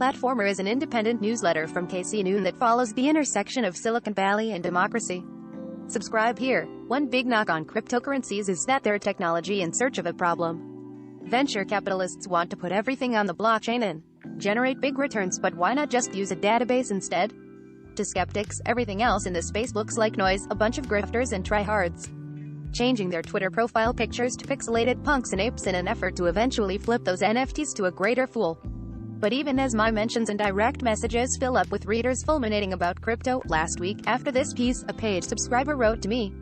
Platformer is an independent newsletter from KC Noon that follows the intersection of Silicon Valley and democracy. Subscribe here. One big knock on cryptocurrencies is that they're technology in search of a problem. Venture capitalists want to put everything on the blockchain and generate big returns, but why not just use a database instead? To skeptics, everything else in the space looks like noise, a bunch of grifters and tryhards changing their Twitter profile pictures to pixelated punks and apes in an effort to eventually flip those NFTs to a greater fool. But even as my mentions and direct messages fill up with readers fulminating about crypto, last week, after this piece, a paid subscriber wrote to me,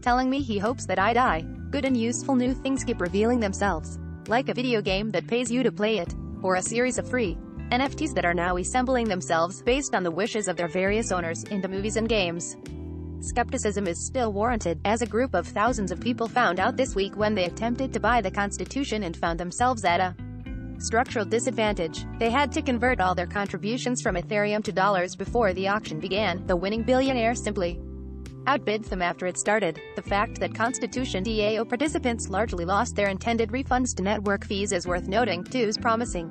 telling me he hopes that I die. Good and useful new things keep revealing themselves. Like a video game that pays you to play it, or a series of free NFTs that are now assembling themselves, based on the wishes of their various owners, into movies and games. Skepticism is still warranted, as a group of thousands of people found out this week when they attempted to buy the Constitution and found themselves at a structural disadvantage. They had to convert all their contributions from Ethereum to dollars before the auction began. The winning billionaire simply outbid them after it started. The fact that Constitution DAO participants largely lost their intended refunds to network fees is worth noting, too. Promising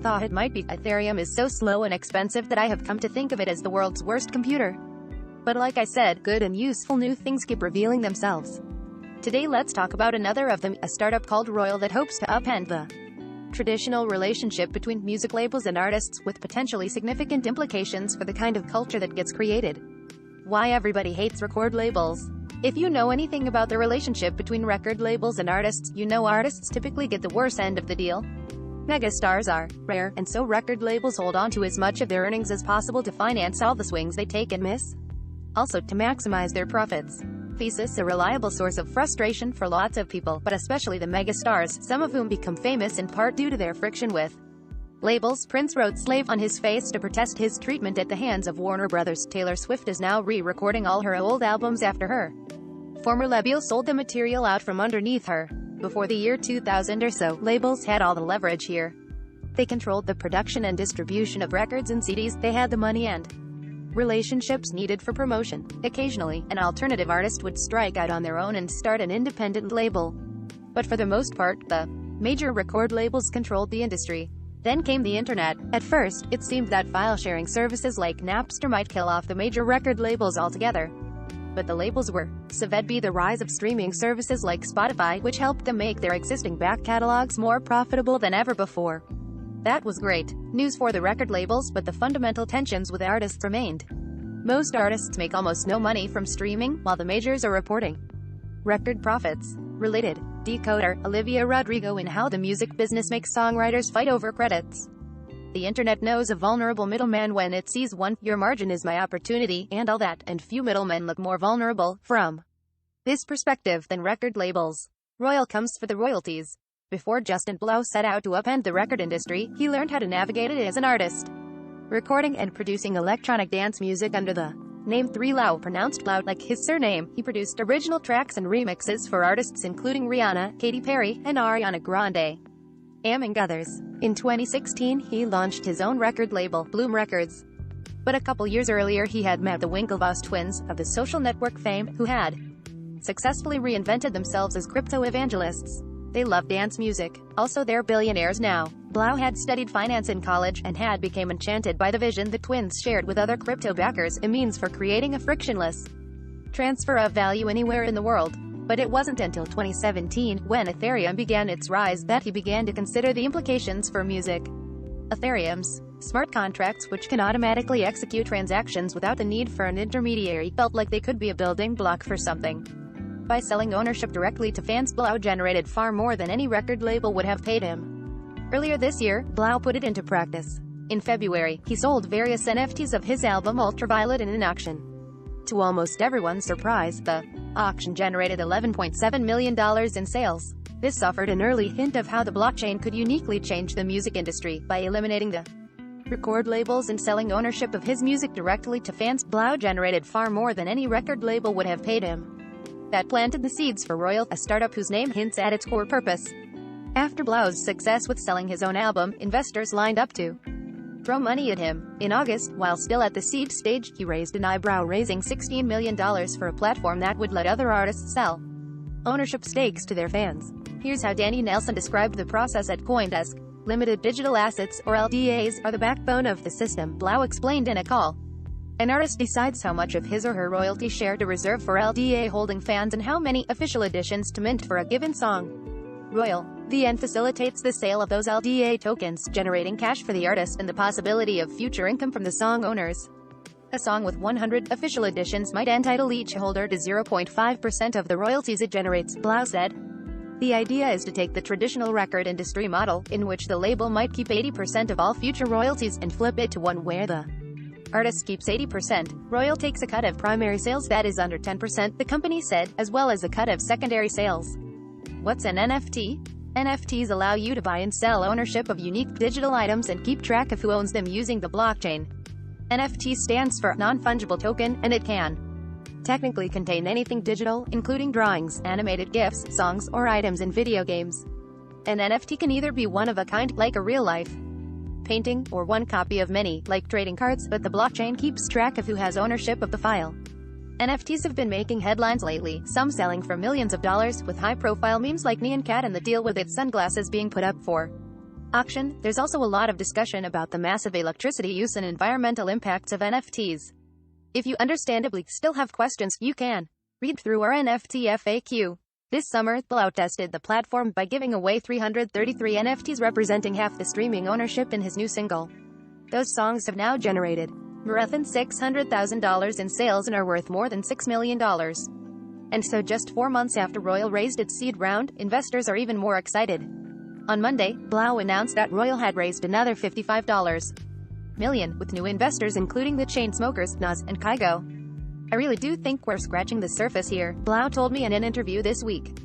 thought it might be. Ethereum is so slow and expensive that I have come to think of it as the world's worst computer. But like I said, good and useful new things keep revealing themselves. Today let's talk about another of them, a startup called Royal that hopes to upend the traditional relationship between music labels and artists, with potentially significant implications for the kind of culture that gets created. Why everybody hates record labels. If you know anything about the relationship between record labels and artists, you know artists typically get the worst end of the deal. Megastars are rare, and so record labels hold on to as much of their earnings as possible to finance all the swings they take and miss. Also, to maximize their profits. Thesis: a reliable source of frustration for lots of people, but especially the megastars, some of whom become famous in part due to their friction with labels. Prince wrote "Slave" on his face to protest his treatment at the hands of Warner Brothers. Taylor Swift is now re-recording all her old albums after her former label sold the material out from underneath her. Before the year 2000 or so, labels had all the leverage here. They controlled the production and distribution of records and CDs, they had the money and relationships needed for promotion. Occasionally, an alternative artist would strike out on their own and start an independent label. But for the most part, the major record labels controlled the industry. Then came the internet. At first, it seemed that file-sharing services like Napster might kill off the major record labels altogether. But the labels were saved by the rise of streaming services like Spotify, which helped them make their existing back catalogs more profitable than ever before. That was great news for the record labels, but the fundamental tensions with artists remained. Most artists make almost no money from streaming, while the majors are reporting record profits. Related decoder, Olivia Rodrigo in How the Music Business Makes Songwriters Fight Over Credits. The internet knows a vulnerable middleman when it sees one. Your margin is my opportunity, and all that, and few middlemen look more vulnerable, from this perspective, than record labels. Royal comes for the royalties. Before Justin Blau set out to upend the record industry, he learned how to navigate it as an artist. Recording and producing electronic dance music under the name 3Lau, pronounced Blau like his surname, he produced original tracks and remixes for artists including Rihanna, Katy Perry, and Ariana Grande, among others. In 2016, he launched his own record label, Bloom Records. But a couple years earlier he had met the Winklevoss twins, of the social network fame, who had successfully reinvented themselves as crypto evangelists. They love dance music. Also, they're billionaires now. Blau had studied finance in college, and had become enchanted by the vision the twins shared with other crypto backers, a means for creating a frictionless transfer of value anywhere in the world. But it wasn't until 2017, when Ethereum began its rise, that he began to consider the implications for music. Ethereum's smart contracts, which can automatically execute transactions without the need for an intermediary, felt like they could be a building block for something. By selling ownership directly to fans, Blau generated far more than any record label would have paid him. Earlier this year, Blau put it into practice. In February, he sold various NFTs of his album Ultraviolet in an auction. To almost everyone's surprise, the auction generated $11.7 million in sales. This offered an early hint of how the blockchain could uniquely change the music industry. By eliminating the record labels and selling ownership of his music directly to fans, Blau generated far more than any record label would have paid him. That planted the seeds for Royal, a startup whose name hints at its core purpose. After Blau's success with selling his own album, investors lined up to throw money at him. In August, while still at the seed stage, he raised an eyebrow-raising $16 million for a platform that would let other artists sell ownership stakes to their fans. Here's how Danny Nelson described the process at CoinDesk. Limited digital assets, or LDAs, are the backbone of the system, Blau explained in a call. An artist decides how much of his or her royalty share to reserve for LDA-holding fans and how many official editions to mint for a given song. Royal then facilitates the sale of those LDA tokens, generating cash for the artist and the possibility of future income from the song owners. A song with 100 official editions might entitle each holder to 0.5% of the royalties it generates, Blau said. The idea is to take the traditional record industry model, in which the label might keep 80% of all future royalties, and flip it to one where the artist keeps 80%. Royal takes a cut of primary sales that is under 10%, the company said, as well as a cut of secondary sales. What's an NFT? NFTs allow you to buy and sell ownership of unique digital items and keep track of who owns them using the blockchain. NFT stands for non-fungible token, and it can technically contain anything digital, including drawings, animated GIFs, songs, or items in video games. An NFT can either be one of a kind, like a real-life painting, or one copy of many, like trading cards, but the blockchain keeps track of who has ownership of the file. NFTs have been making headlines lately, some selling for millions of dollars, with high-profile memes like Nyan Cat and the deal with its sunglasses being put up for auction. There's also a lot of discussion about the massive electricity use and environmental impacts of NFTs. If you understandably still have questions, you can read through our NFT FAQ. This summer, Blau tested the platform by giving away 333 NFTs representing half the streaming ownership in his new single. Those songs have now generated more than $600,000 in sales and are worth more than $6 million. And so just 4 months after Royal raised its seed round, investors are even more excited. On Monday, Blau announced that Royal had raised another $55 million, with new investors including the Chainsmokers, Nas, and Kygo. I really do think we're scratching the surface here, Blau told me in an interview this week.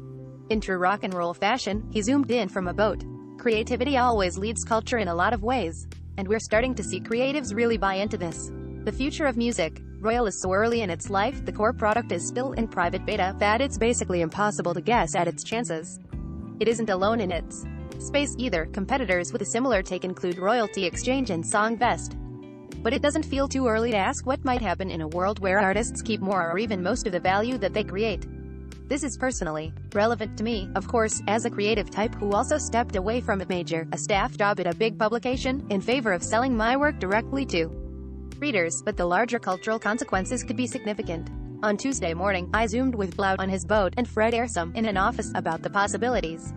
In true rock and roll fashion, he zoomed in from a boat. Creativity always leads culture in a lot of ways. And we're starting to see creatives really buy into this. The future of music. Royal is so early in its life, the core product is still in private beta, that it's basically impossible to guess at its chances. It isn't alone in its space either. Competitors with a similar take include Royalty Exchange and Songvest. But it doesn't feel too early to ask what might happen in a world where artists keep more or even most of the value that they create. This is personally relevant to me, of course, as a creative type who also stepped away from a staff job at a big publication, in favor of selling my work directly to readers, but the larger cultural consequences could be significant. On Tuesday morning, I zoomed with Blau on his boat and Fred Ehrsam in an office about the possibilities.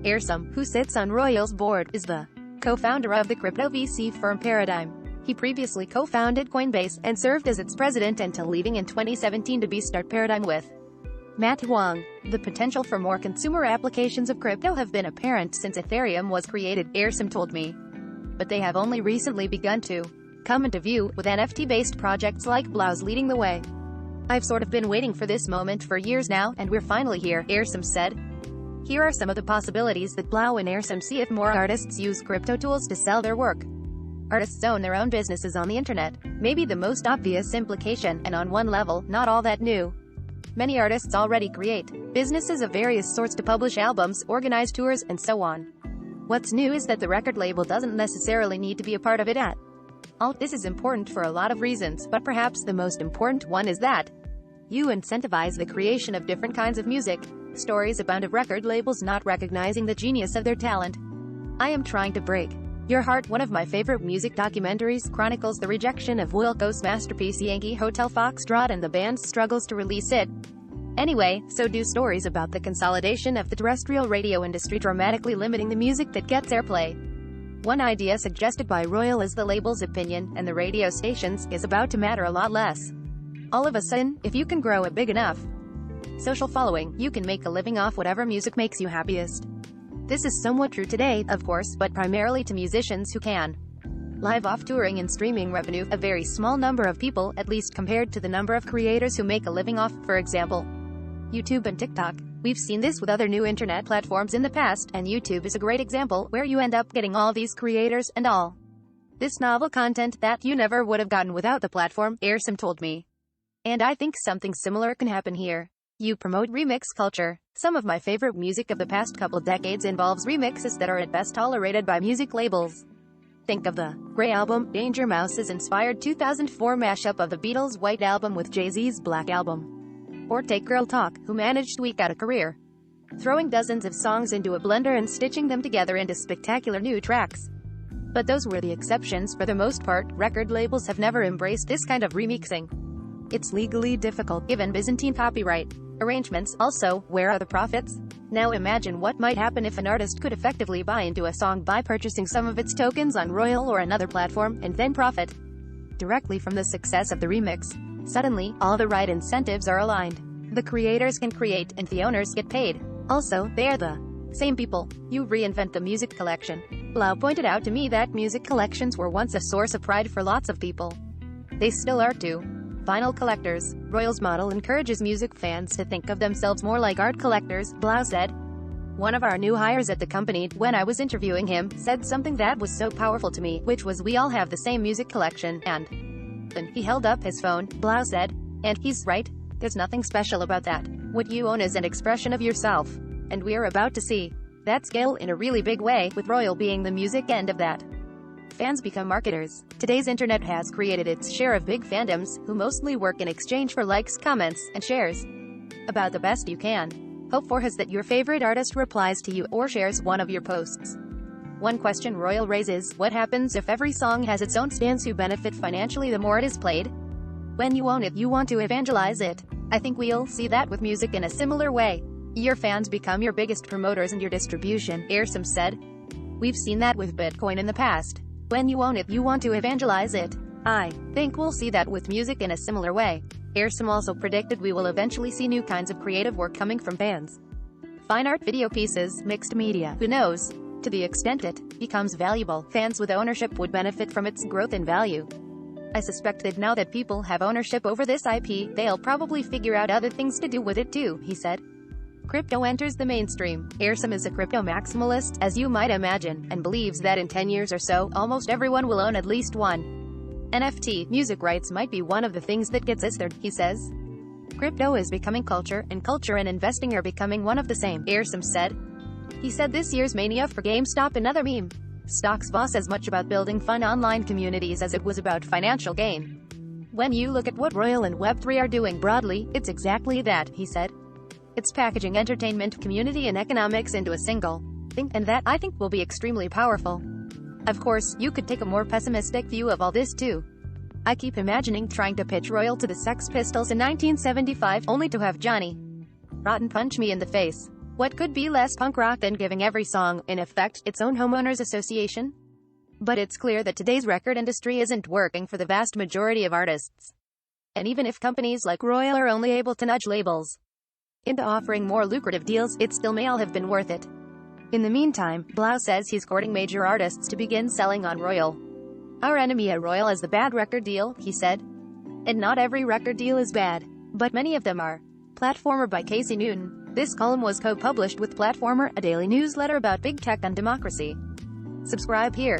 Ehrsam, who sits on Royal's board, is the co-founder of the crypto VC firm Paradigm. He previously co-founded Coinbase and served as its president until leaving in 2017 to start Paradigm with Matt Huang. The potential for more consumer applications of crypto have been apparent since Ethereum was created, Ehrsam told me. But they have only recently begun to come into view, with NFT-based projects like Blau's leading the way. I've sort of been waiting for this moment for years now, and we're finally here, Ehrsam said. Here are some of the possibilities that Blau and Ehrsam see if more artists use crypto tools to sell their work. Artists own their own businesses on the internet. Maybe the most obvious implication, and on one level, not all that new. Many artists already create businesses of various sorts to publish albums, organize tours, and so on. What's new is that the record label doesn't necessarily need to be a part of it at all. This is important for a lot of reasons, but perhaps the most important one is that you incentivize the creation of different kinds of music. Stories abound of record labels not recognizing the genius of their talent. I Am Trying to Break Your Heart, one of my favorite music documentaries, chronicles the rejection of Wilco's masterpiece Yankee Hotel Foxtrot and the band's struggles to release it. Anyway, so do stories about the consolidation of the terrestrial radio industry, dramatically limiting the music that gets airplay. One idea suggested by Royal is the label's opinion, and the radio stations, is about to matter a lot less. All of a sudden, if you can grow a big enough social following, you can make a living off whatever music makes you happiest. This is somewhat true today, of course, but primarily to musicians who can live off touring and streaming revenue, a very small number of people, at least compared to the number of creators who make a living off, for example, YouTube and TikTok. We've seen this with other new internet platforms in the past, and YouTube is a great example, where you end up getting all these creators, and all this novel content that you never would have gotten without the platform, Ehrsam told me. And I think something similar can happen here. You promote remix culture. Some of my favorite music of the past couple decades involves remixes that are at best tolerated by music labels. Think of the Grey album, Danger Mouse's inspired 2004 mashup of the Beatles' White Album with Jay-Z's Black Album. Or take Girl Talk, who managed to eke out a career throwing dozens of songs into a blender and stitching them together into spectacular new tracks. But those were the exceptions. For the most part, record labels have never embraced this kind of remixing. It's legally difficult, given Byzantine copyright arrangements. Also, where are the profits? Now imagine what might happen if an artist could effectively buy into a song by purchasing some of its tokens on Royal or another platform, and then profit directly from the success of the remix. Suddenly, all the right incentives are aligned. The creators can create, and the owners get paid. Also, they're the same people. You reinvent the music collection. Blau pointed out to me that music collections were once a source of pride for lots of people. They still are too. Vinyl collectors. Royal's model encourages music fans to think of themselves more like art collectors, Blau said. One of our new hires at the company, when I was interviewing him, said something that was so powerful to me, which was, we all have the same music collection, and then he held up his phone, Blau said. And he's right. There's nothing special about that. What you own is an expression of yourself. And we're about to see that scale in a really big way, with Royal being the music end of that. Fans become marketers. Today's internet has created its share of big fandoms, who mostly work in exchange for likes, comments, and shares. About the best you can hope for is that your favorite artist replies to you or shares one of your posts. One question Royal raises: what happens if every song has its own fans who benefit financially the more it is played? When you own it, you want to evangelize it. I think we'll see that with music in a similar way. Your fans become your biggest promoters and your distribution, Earsom said. We've seen that with Bitcoin in the past. When you own it, you want to evangelize it. I think we'll see that with music in a similar way. Earsom also predicted we will eventually see new kinds of creative work coming from fans. Fine art, video pieces, mixed media, who knows? To the extent it becomes valuable, fans with ownership would benefit from its growth in value. I suspect that now that people have ownership over this IP, they'll probably figure out other things to do with it too, he said. Crypto enters the mainstream. Earsom is a crypto maximalist, as you might imagine, and believes that in 10 years or so, almost everyone will own at least one NFT. Music rights might be one of the things that gets us there, he says. Crypto is becoming culture, and culture and investing are becoming one of the same, Earsom said. He said this year's mania for GameStop, another meme stocks, was as much about building fun online communities as it was about financial gain. When you look at what Royal and Web3 are doing broadly, it's exactly that, he said. It's packaging entertainment, community and economics into a single thing, and that, I think, will be extremely powerful. Of course, you could take a more pessimistic view of all this too. I keep imagining trying to pitch Royal to the Sex Pistols in 1975, only to have Johnny Rotten punch me in the face. What could be less punk rock than giving every song, in effect, its own homeowners association? But it's clear that today's record industry isn't working for the vast majority of artists. And even if companies like Royal are only able to nudge labels into offering more lucrative deals, it still may all have been worth it. In the meantime, Blau says he's courting major artists to begin selling on Royal. Our enemy at Royal is the bad record deal, he said. And not every record deal is bad, but many of them are. Platformer by Casey Newton. This column was co-published with Platformer, a daily newsletter about big tech and democracy. Subscribe here.